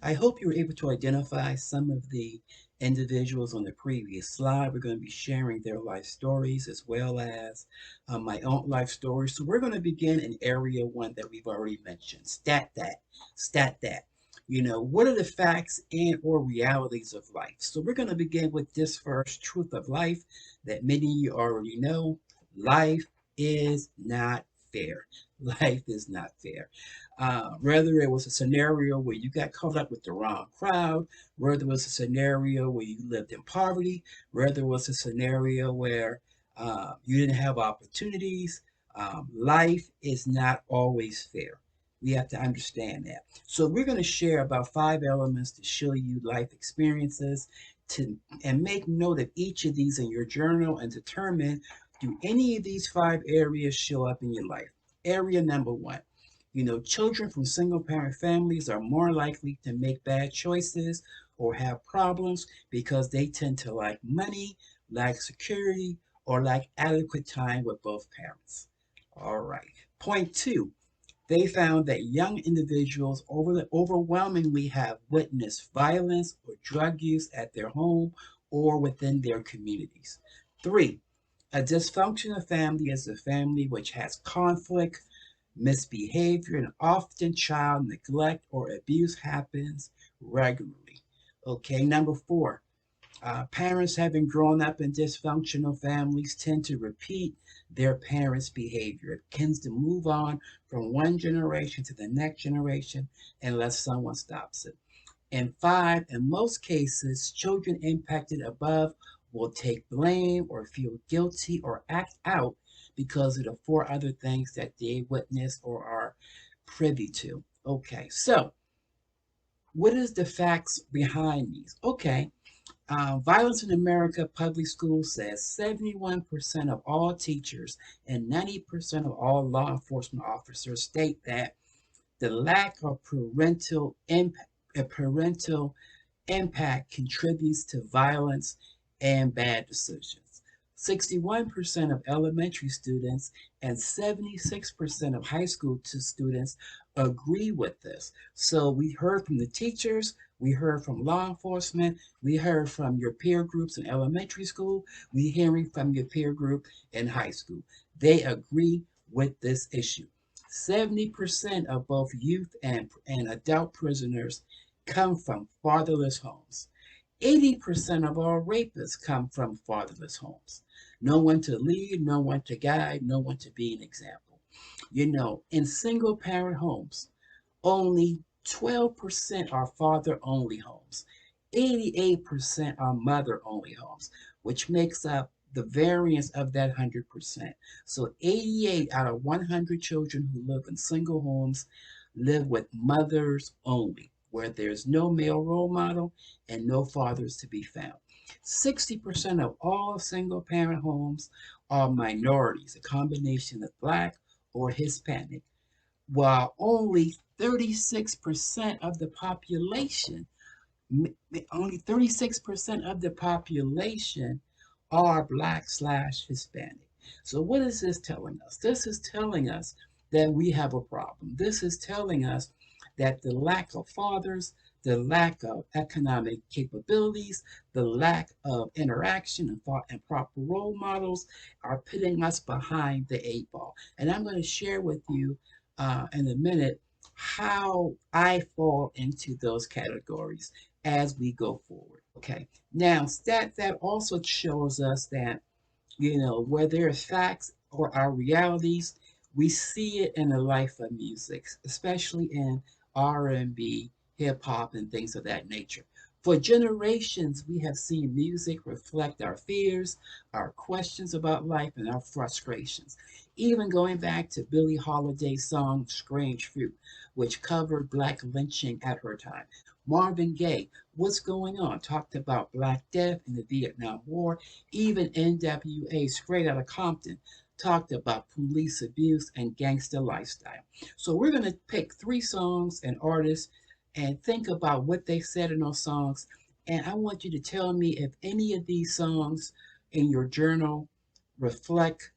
I hope you were able to identify some of the individuals on the previous slide. We're going to be sharing their life stories as well as my own life stories. So we're going to begin in area one that we've already mentioned. Stat that. What are the facts and or realities of life? So we're going to begin with this first truth of life that many of you already know. Life is not fair. Life is not fair. Whether it was a scenario where you got caught up with the wrong crowd, whether it was a scenario where you lived in poverty, whether it was a scenario where you didn't have opportunities, life is not always fair. We have to understand that. So we're going to share about 5 elements to show you life experiences and make note of each of these in your journal and determine, do any of these 5 areas show up in your life? Area number one. Children from single parent families are more likely to make bad choices or have problems because they tend to lack money, lack security, or lack adequate time with both parents. All right. Point two, they found that young individuals overwhelmingly have witnessed violence or drug use at their home or within their communities. Three, a dysfunctional family is a family which has conflict, misbehavior, and often child neglect or abuse happens regularly. Okay, number four, parents having grown up in dysfunctional families tend to repeat their parents' behavior. It tends to move on from one generation to the next generation unless someone stops it. And five, in most cases, children impacted above will take blame or feel guilty or act out because of the 4 other things that they witness or are privy to. Okay, so what is the facts behind these? Okay, Violence in America Public Schools says 71% of all teachers and 90% of all law enforcement officers state that the lack of parental impact contributes to violence and bad decisions. 61% of elementary students and 76% of high school students agree with this. So we heard from the teachers, we heard from law enforcement, we heard from your peer groups in elementary school, we hearing from your peer group in high school. They agree with this issue. 70% of both youth and adult prisoners come from fatherless homes. 80% of all rapists come from fatherless homes. No one to lead, no one to guide, no one to be an example. In single parent homes, only 12% are father only homes. 88% are mother only homes, which makes up the variance of that 100%. So 88 out of 100 children who live in single homes live with mothers only, where there's no male role model and no fathers to be found. 60% of all single parent homes are minorities, a combination of Black or Hispanic, while only 36% of the population, only 36% of the population are Black slash Hispanic. So what is this telling us? This is telling us that we have a problem. This is telling us that the lack of fathers, the lack of economic capabilities, the lack of interaction and proper role models are putting us behind the 8 ball. And I'm going to share with you in a minute how I fall into those categories as we go forward. Okay. Now, that also shows us that, where there's facts or our realities, we see it in the life of music, especially in R&B, hip hop, and things of that nature. For generations, we have seen music reflect our fears, our questions about life, and our frustrations. Even going back to Billie Holiday's song Strange Fruit, which covered Black lynching at her time. Marvin Gaye, What's Going On, talked about Black death in the Vietnam War. Even NWA, Straight Outta Compton, talked about police abuse and gangster lifestyle. So we're going to pick 3 songs and artists and think about what they said in those songs. And I want you to tell me if any of these songs in your journal reflect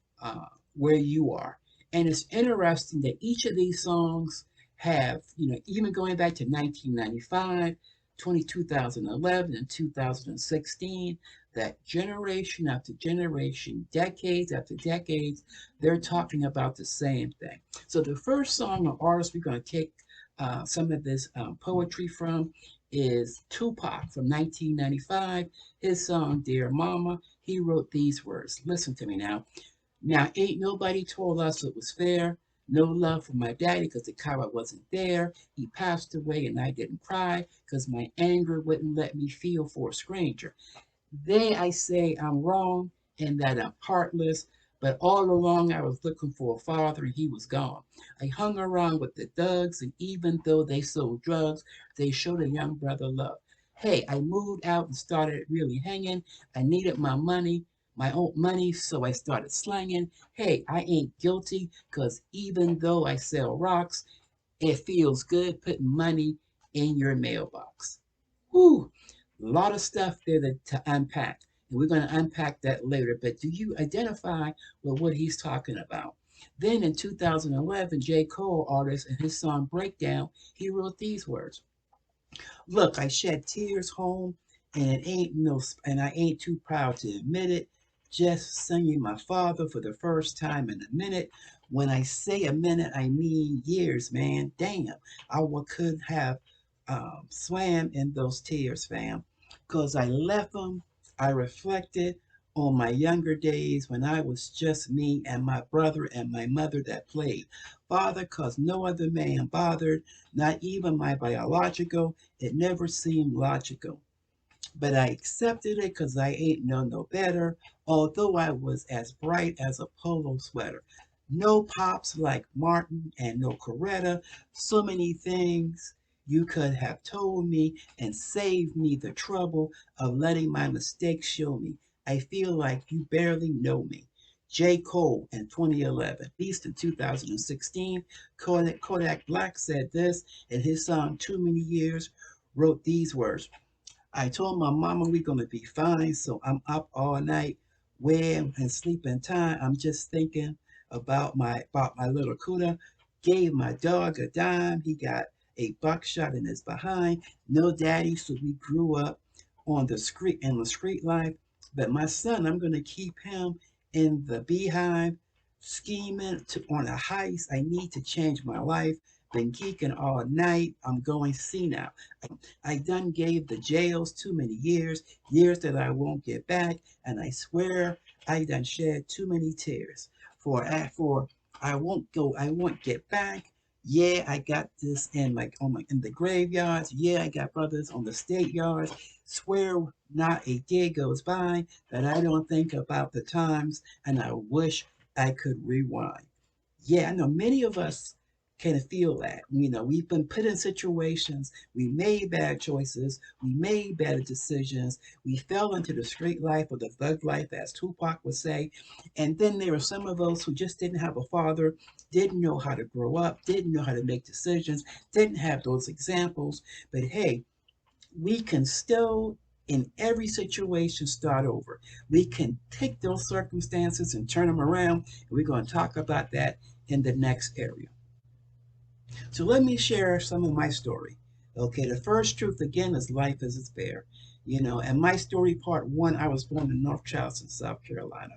where you are. And it's interesting that each of these songs have, even going back to 1995, 2011, and 2016, that generation after generation, decades after decades, they're talking about the same thing. So the first song or artist we're going to take some of this poetry from is Tupac from 1995. His song, Dear Mama, he wrote these words. Listen to me now. Now, ain't nobody told us it was fair. No love for my daddy because the coward wasn't there. He passed away and I didn't cry because my anger wouldn't let me feel for a stranger. They, I say I'm wrong and that I'm heartless, but all along I was looking for a father and he was gone. I hung around with the thugs, and even though they sold drugs, they showed a young brother love. Hey, I moved out and started really hanging. I needed my own money, so I started slanging. Hey, I ain't guilty because even though I sell rocks, it feels good putting money in your mailbox. Whew, a lot of stuff there to unpack. And we're going to unpack that later. But do you identify with what he's talking about? Then in 2011, J. Cole, artist, in his song Breakdown, he wrote these words. Look, I shed tears home, and I ain't too proud to admit it. Just singing my father for the first time in a minute. When I say a minute, I mean years, man. Damn, could have swam in those tears, fam. Cause I left them. I reflected on my younger days when I was just me and my brother and my mother that played. Father, cause no other man bothered, not even my biological. It never seemed logical. But I accepted it because I ain't know no better, although I was as bright as a polo sweater. No pops like Martin and no Coretta. So many things you could have told me and saved me the trouble of letting my mistakes show me. I feel like you barely know me. J. Cole in 2011, released in 2016, Kodak Black said this in his song Too Many Years, wrote these words. I told my mama we gonna be fine, so I'm up all night, where and sleeping time. I'm just thinking about my little Cuda. Gave my dog a dime. He got a buckshot in his behind. No daddy, so we grew up on the street life. But my son, I'm gonna keep him in the beehive, scheming on a heist. I need to change my life. Been geeking all night. I'm going senile. I done gave the jails too many years, years that I won't get back, and I swear I done shed too many tears. For I won't get back. Yeah, I got this in the graveyards. Yeah, I got brothers on the state yards. Swear not a day goes by that I don't think about the times, and I wish I could rewind. Yeah, I know many of us can feel that. We've been put in situations, we made bad choices, we made bad decisions, we fell into the straight life or the thug life, as Tupac would say. And then there are some of us who just didn't have a father, didn't know how to grow up, didn't know how to make decisions, didn't have those examples. But hey, we can still in every situation start over. We can take those circumstances and turn them around. And we're going to talk about that in the next area. So let me share some of my story. Okay, the first truth again is life is fair. And my story part one, I was born in North Charleston, South Carolina.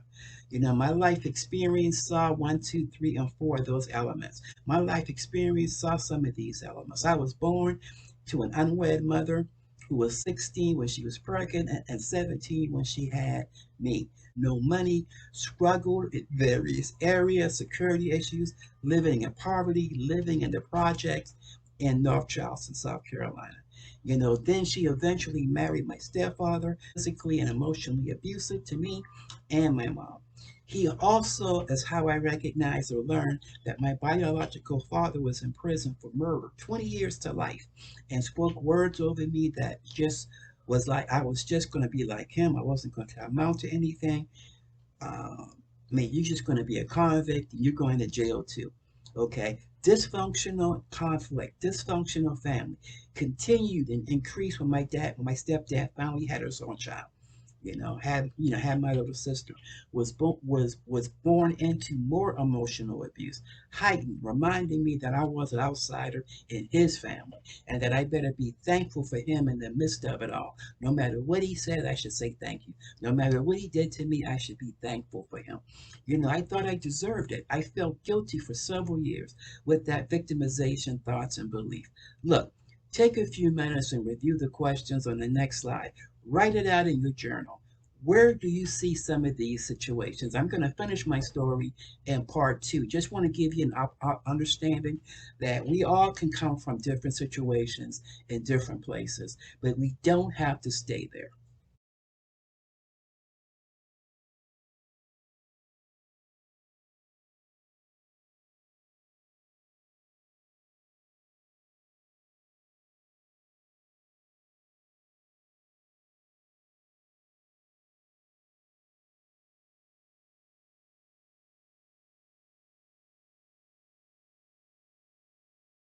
My life experience saw one, two, three, and four of those elements. My life experience saw some of these elements. I was born to an unwed mother who was 16 when she was pregnant and 17 when she had me. No money, struggled in various areas, security issues, living in poverty, living in the projects in North Charleston, South Carolina. Then she eventually married my stepfather, physically and emotionally abusive to me and my mom. He also is how I recognized or learned that my biological father was in prison for murder, 20 years to life, and spoke words over me that just was like I was just going to be like him. I wasn't going to amount to anything. Man, you're just going to be a convict and you're going to jail too. Okay. Dysfunctional conflict, dysfunctional family continued and increased when my stepdad finally had his own child. Had my little sister was born into more emotional abuse, heightened, reminding me that I was an outsider in his family, and that I better be thankful for him in the midst of it all. No matter what he said, I should say thank you. No matter what he did to me, I should be thankful for him. I thought I deserved it. I felt guilty for several years with that victimization thoughts and belief. Look, take a few minutes and review the questions on the next slide. Write it out in your journal. Where do you see some of these situations? I'm going to finish my story in part two. Just want to give you an understanding that we all can come from different situations in different places, but we don't have to stay there.